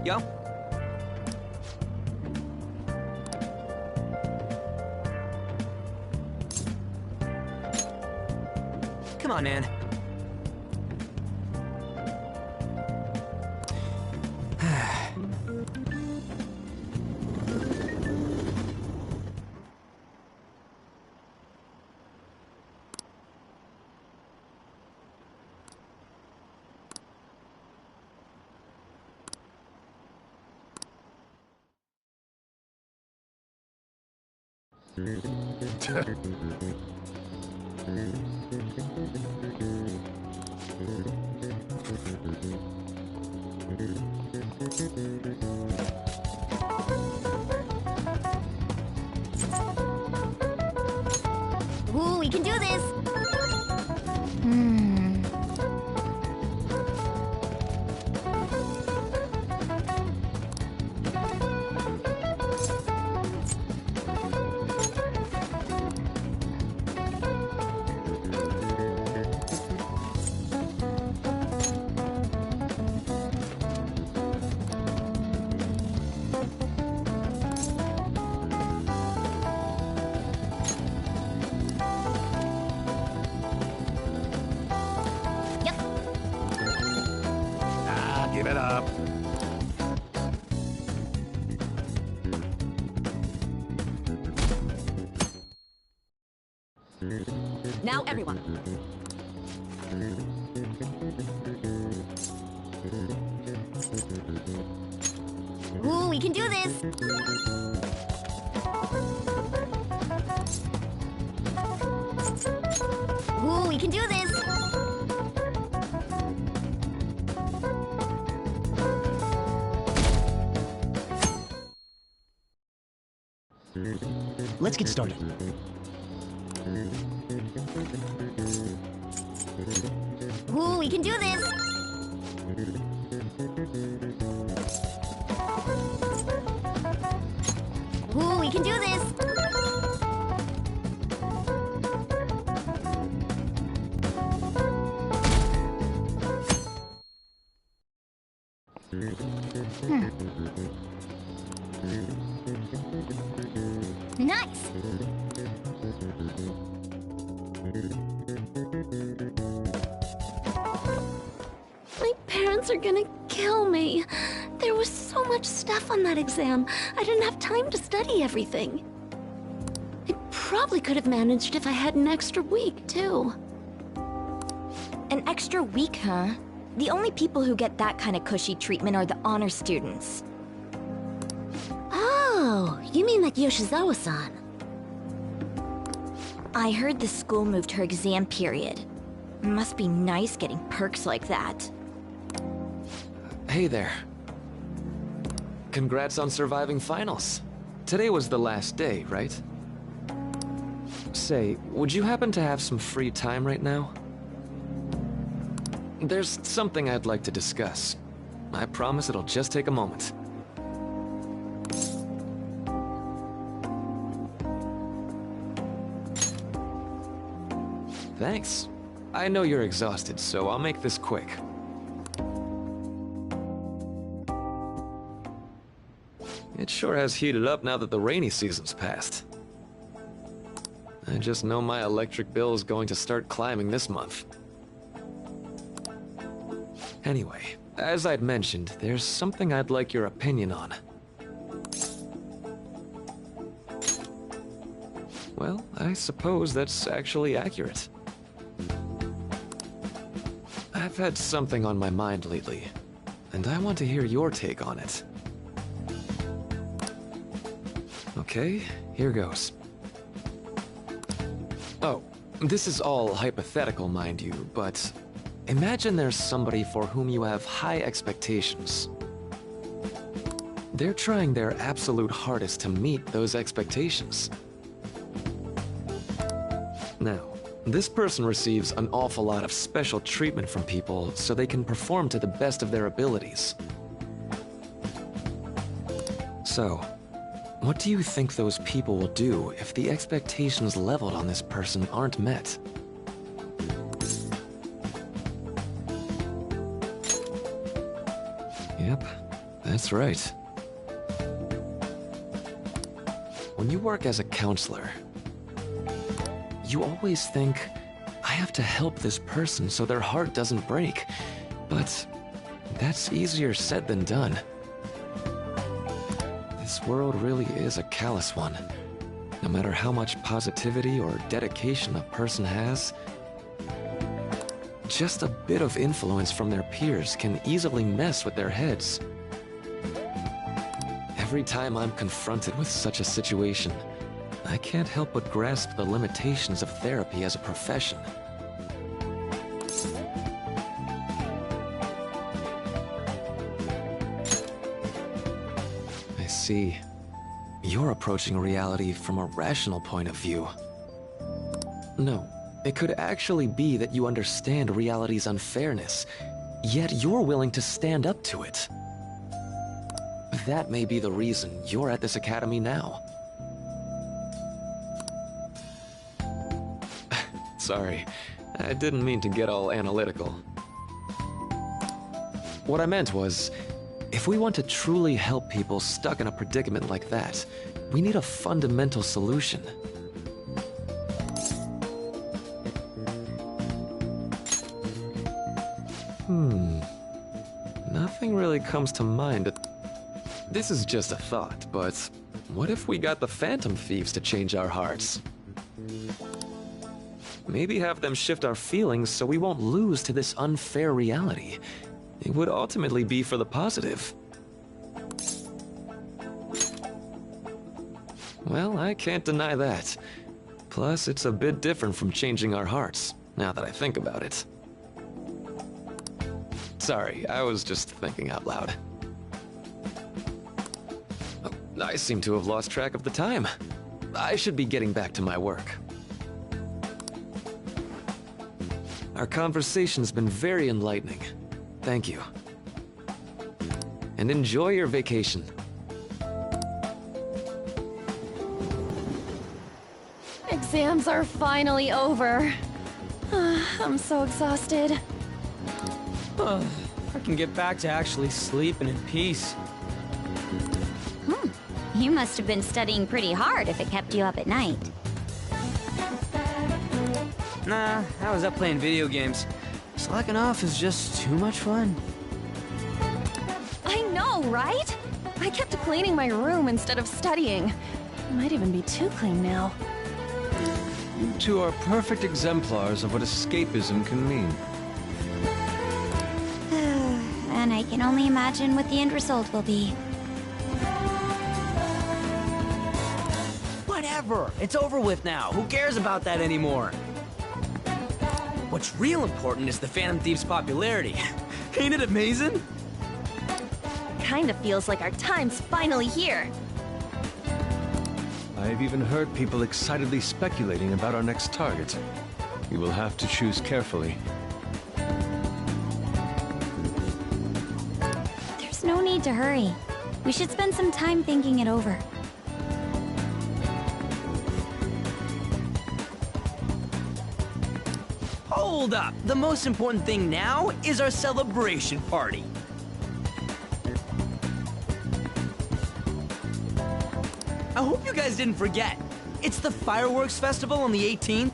go. Come on, man. Ooh, we can do this! Give it up. Now everyone. Ooh, we can do this! Ooh, we can do this! Let's get started. Ooh, we can do this! Ooh, we can do this! Nice! My parents are gonna kill me. There was so much stuff on that exam. I didn't have time to study everything. I probably could have managed if I had an extra week, too. An extra week, huh? The only people who get that kind of cushy treatment are the honor students. Oh, you mean like Yoshizawa-san? I heard the school moved her exam period. Must be nice getting perks like that. Hey there. Congrats on surviving finals. Today was the last day, right? Say, would you happen to have some free time right now? There's something I'd like to discuss. I promise it'll just take a moment. Thanks. I know you're exhausted, so I'll make this quick. It sure has heated up now that the rainy season's passed. I just know my electric bill is going to start climbing this month. Anyway, as I'd mentioned, there's something I'd like your opinion on. Well, I suppose that's actually accurate. I've had something on my mind lately, and I want to hear your take on it. Okay, here goes. Oh, this is all hypothetical, mind you, but imagine there's somebody for whom you have high expectations. They're trying their absolute hardest to meet those expectations. Now, this person receives an awful lot of special treatment from people so they can perform to the best of their abilities. So, what do you think those people will do if the expectations leveled on this person aren't met? Yep, That's right. When you work as a counselor, you always think, I have to help this person so their heart doesn't break. But that's easier said than done. This world really is a callous one. No matter how much positivity or dedication a person has, just a bit of influence from their peers can easily mess with their heads. Every time I'm confronted with such a situation, I can't help but grasp the limitations of therapy as a profession. I see. You're approaching reality from a rational point of view. No, it could actually be that you understand reality's unfairness, yet you're willing to stand up to it. That may be the reason you're at this academy now. Sorry, I didn't mean to get all analytical. What I meant was, if we want to truly help people stuck in a predicament like that, we need a fundamental solution. Nothing really comes to mind. This is just a thought, but what if we got the Phantom Thieves to change our hearts? Maybe have them shift our feelings so we won't lose to this unfair reality. It would ultimately be for the positive. Well, I can't deny that. Plus, it's a bit different from changing our hearts, now that I think about it. Sorry, I was just thinking out loud. Oh, I seem to have lost track of the time. I should be getting back to my work. Our conversation's been very enlightening. Thank you. And enjoy your vacation. Exams are finally over. I'm so exhausted. I can get back to actually sleeping in peace. You must have been studying pretty hard if it kept you up at night. Nah, I was up playing video games. Slacking off is just too much fun. I know, right? I kept cleaning my room instead of studying. It might even be too clean now. You two are perfect exemplars of what escapism can mean. And I can only imagine what the end result will be. Whatever, it's over with now. Who cares about that anymore? What's real important is the Phantom Thieves' popularity. Ain't it amazing? Kinda feels like our time's finally here. I've even heard people excitedly speculating about our next target. We will have to choose carefully. There's no need to hurry. We should spend some time thinking it over. Hold up! The most important thing now is our celebration party. I hope you guys didn't forget. It's the fireworks festival on the 18th.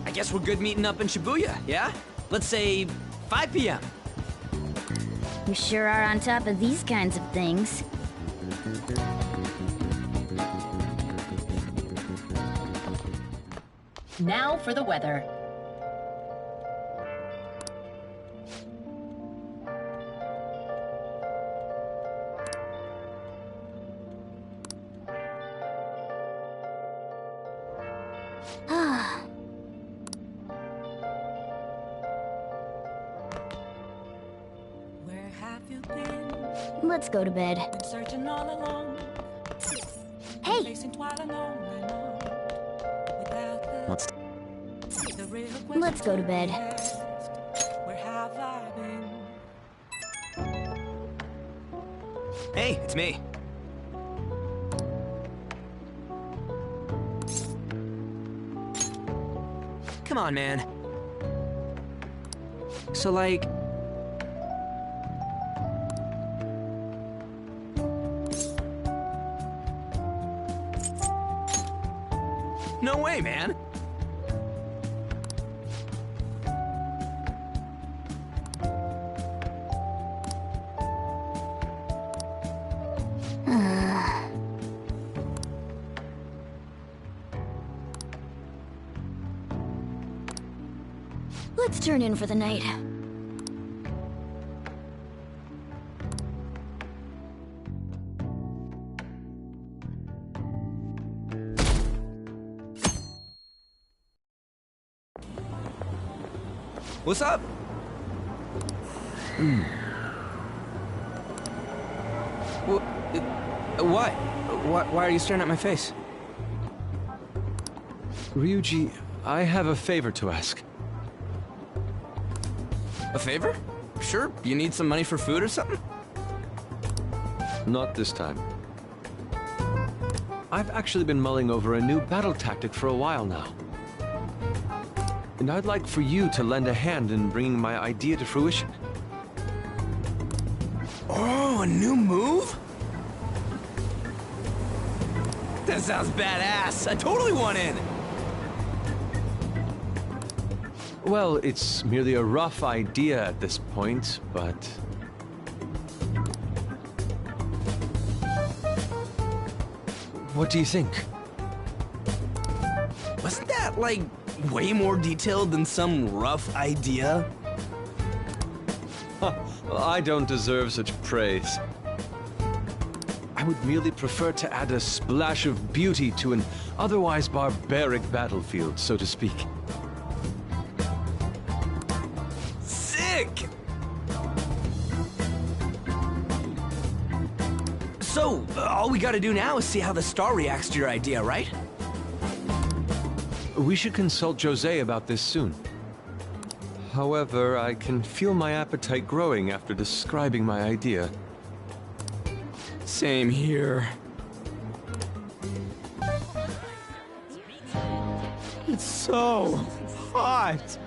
I guess we're good meeting up in Shibuya, yeah? Let's say 5 p.m. You sure are on top of these kinds of things. Now for the weather. Where have you been? Let's go to bed. Been searching all along. Hey! Facing twilight alone and on. Without the real Let's go to bed. questions asked, where have I been? Hey, it's me. Come on, man. So, like... No way, man! Let's turn in for the night. What's up? What? Why are you staring at my face? Ryuji, I have a favor to ask. A favor? Sure, you need some money for food or something? Not this time. I've actually been mulling over a new battle tactic for a while now. And I'd like for you to lend a hand in bringing my idea to fruition. Oh, a new move? That sounds badass. I totally want in. Well, it's merely a rough idea at this point, but... What do you think? Wasn't that, like, way more detailed than some rough idea? I don't deserve such praise. I would merely prefer to add a splash of beauty to an otherwise barbaric battlefield, so to speak. Sick! So, all we gotta do now is see how the star reacts to your idea, right? We should consult Jose about this soon. However, I can feel my appetite growing after describing my idea. Same here. It's so hot.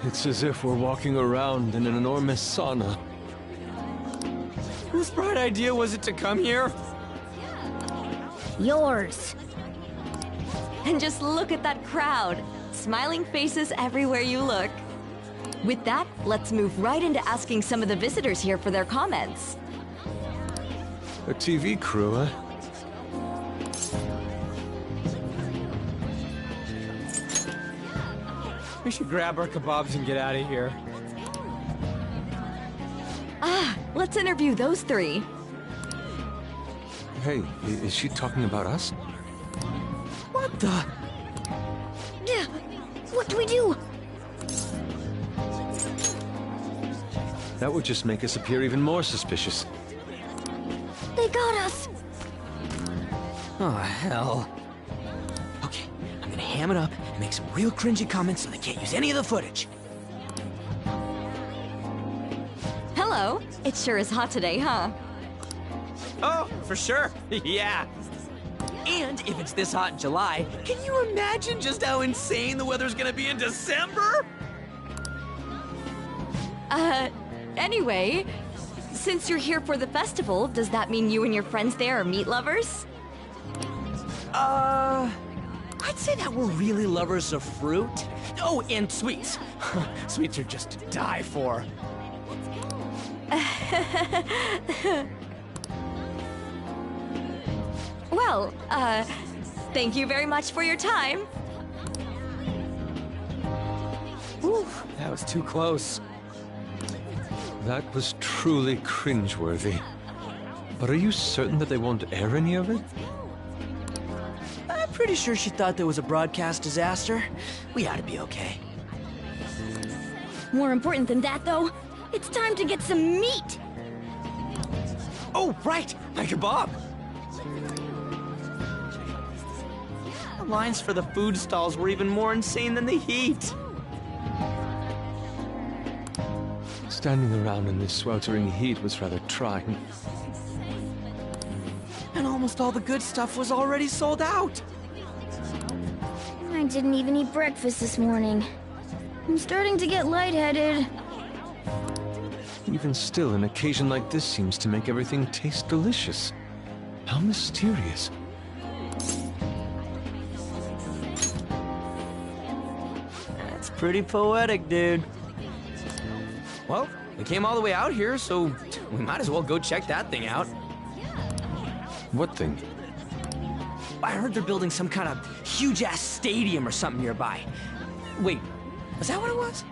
It's as if we're walking around in an enormous sauna. Whose bright idea was it to come here? Yours. And just look at that crowd. Smiling faces everywhere you look. With that, let's move right into asking some of the visitors here for their comments. A TV crew, huh? We should grab our kebabs and get out of here. Let's interview those three. Hey, is she talking about us? What the? What do we do? That would just make us appear even more suspicious. They got us. Oh, hell. Okay, I'm gonna ham it up and make some real cringy comments so they can't use any of the footage. Hello. It sure is hot today, huh? Oh, for sure. Yeah. And if it's this hot in July, can you imagine just how insane the weather's gonna be in December? Anyway, since you're here for the festival, does that mean you and your friends there are meat lovers? I'd say that we're really lovers of fruit. Oh, and sweets. Sweets are just to die for. Well, thank you very much for your time. Whew, that was too close. That was truly cringeworthy. But are you certain that they won't air any of it? I'm pretty sure she thought there was a broadcast disaster. We ought to be okay. More important than that, though, it's time to get some meat. Oh, right! My kebab! The lines for the food stalls were even more insane than the heat. Standing around in this sweltering heat was rather trying. And almost all the good stuff was already sold out. I didn't even eat breakfast this morning. I'm starting to get lightheaded. Even still, an occasion like this seems to make everything taste delicious. How mysterious. That's pretty poetic, dude. Well, we came all the way out here, so we might as well go check that thing out. What thing? I heard they're building some kind of huge-ass stadium or something nearby. Wait, is that what it was?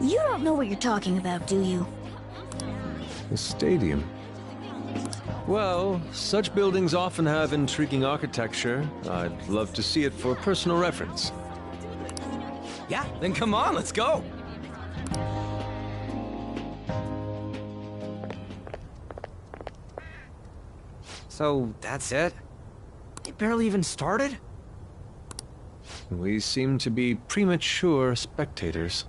You don't know what you're talking about, do you? The stadium. Well, such buildings often have intriguing architecture. I'd love to see it for personal reference. Yeah, then come on, let's go. So, that's it? They barely even started? We seem to be premature spectators.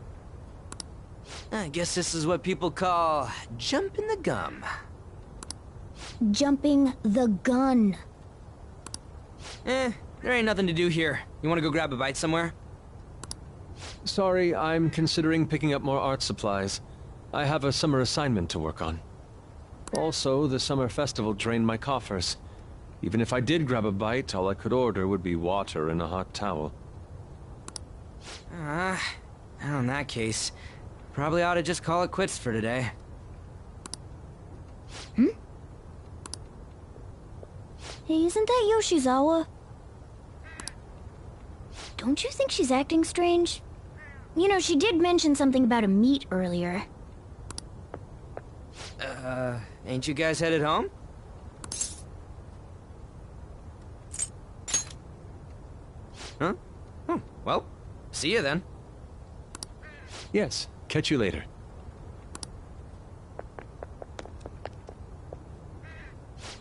I guess this is what people call jumping the gum. Jumping the gun. There ain't nothing to do here. You wanna go grab a bite somewhere? Sorry, I'm considering picking up more art supplies. I have a summer assignment to work on. Also, the summer festival drained my coffers. Even if I did grab a bite, all I could order would be water and a hot towel. Well, in that case, probably ought to just call it quits for today. Hey, isn't that Yoshizawa? Don't you think she's acting strange? You know, she did mention something about a meet earlier. Ain't you guys headed home? Huh? Oh, well, see you then. Yes, catch you later.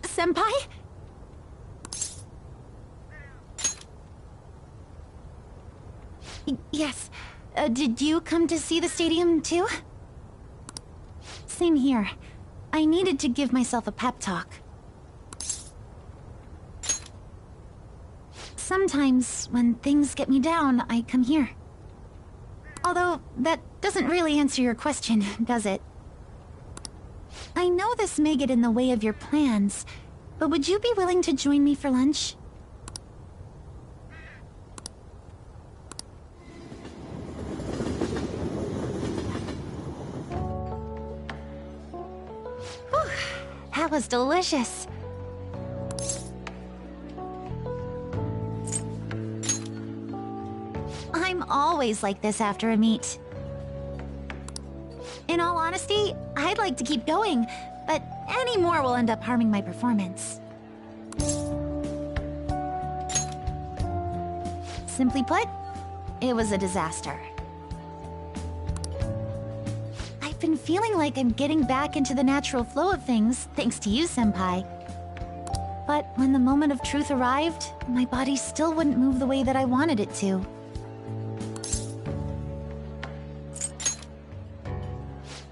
Senpai? Yes. Did you come to see the stadium, too? Same here. I needed to give myself a pep talk. Sometimes, when things get me down, I come here. Although, that doesn't really answer your question, does it? I know this may get in the way of your plans, but would you be willing to join me for lunch? Whew, that was delicious. I'm always like this after a meet. In all honesty, I'd like to keep going, but any more will end up harming my performance. Simply put, it was a disaster. I've been feeling like I'm getting back into the natural flow of things, thanks to you, Senpai. But when the moment of truth arrived, my body still wouldn't move the way that I wanted it to.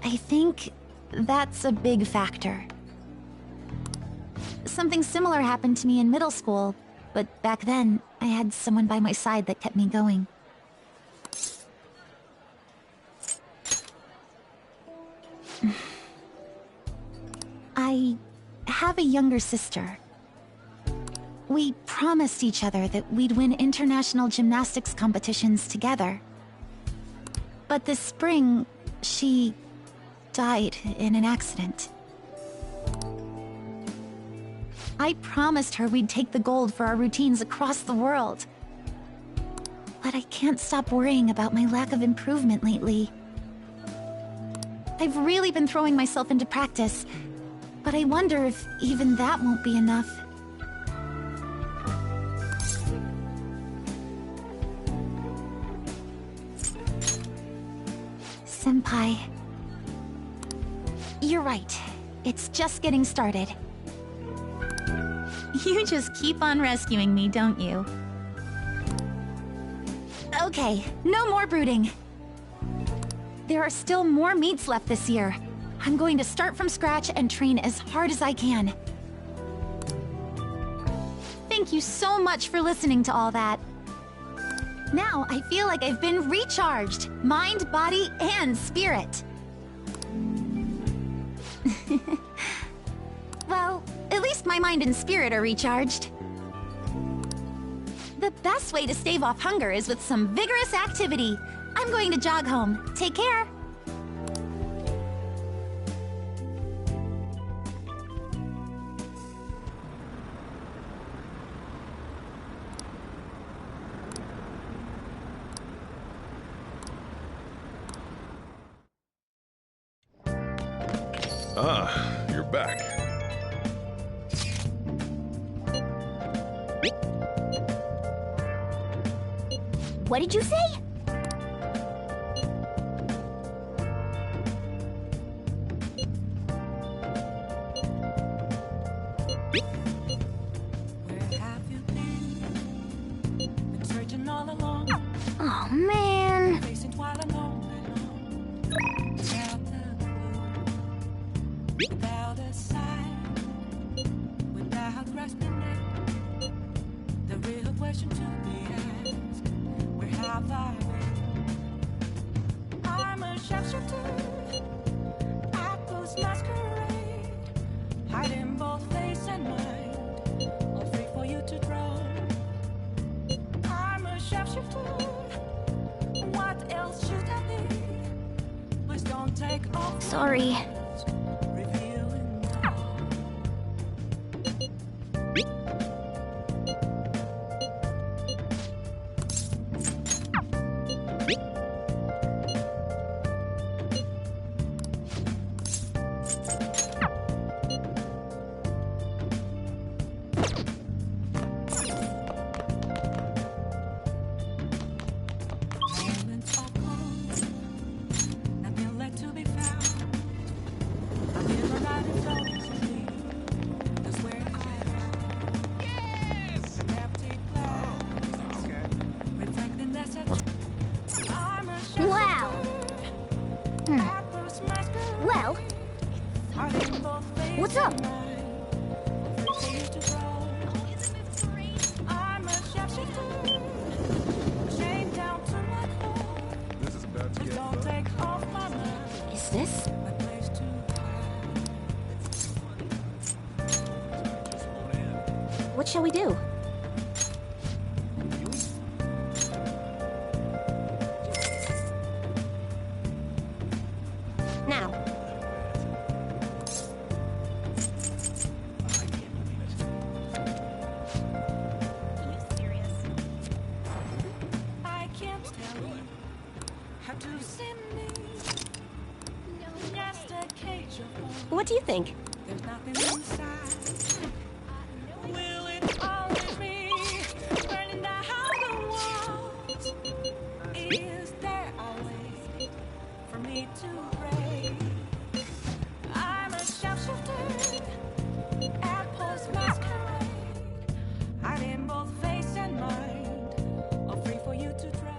I think that's a big factor. Something similar happened to me in middle school, but back then, I had someone by my side that kept me going. I have a younger sister. We promised each other that we'd win international gymnastics competitions together. But this spring, she died in an accident. I promised her we'd take the gold for our routines across the world. But I can't stop worrying about my lack of improvement lately. I've really been throwing myself into practice, but I wonder if even that won't be enough. Senpai, you're right. It's just getting started. You just keep on rescuing me, don't you? Okay, no more brooding. There are still more meets left this year. I'm going to start from scratch and train as hard as I can. Thank you so much for listening to all that. Now I feel like I've been recharged. Mind, body, and spirit. Well, at least my mind and spirit are recharged. The best way to stave off hunger is with some vigorous activity. I'm going to jog home. Take care. Ah, you're back. What did you say? Where have you been? Been searching all along, Oh, man. facing while alone, without a clue, without a sign, without grasping it. The real question to be asked: where have I been? I'm a sharpshooter, apples masquerade, hiding both face and mind, all free for you to draw. I'm a sharpshooter. What else should I be? Please don't take off. Sorry. Revealing all. Moments of calm, nothing left to be found. I live a life that's always me. That's where I am. Yes! An empty glass. Reflecting that's a I'm a Wow. Apples masquerade. Well, Hiding both face what's up? and mind. Free for you to grow. I'm a sharpshooter. Chained down to my core. This is about to Please get don't fun. take off my mind. is this? My place to hide. What shall we do? Now. I can't tell you how to see me. Just a cage of bones. What do you think? There's nothing inside. Will it always be burning down the walls? Is there a way for me to break? I'm a sharpshooter, apples masquerade, hiding both face and mind, all free for you to draw.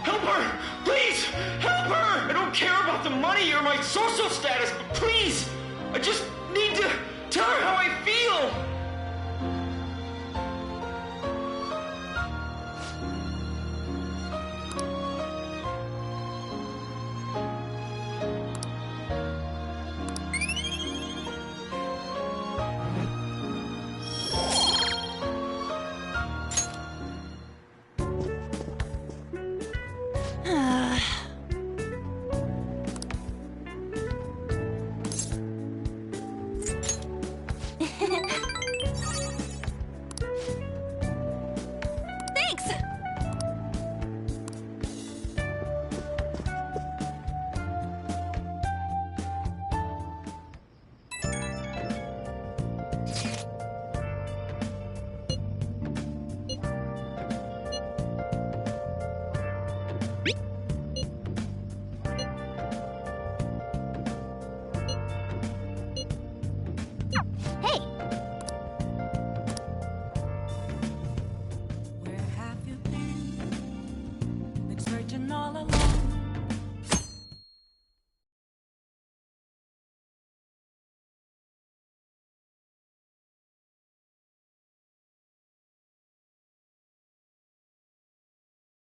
Help her! Please! Help her! I don't care about the money or my social status, but please! I just need to tell her how I feel!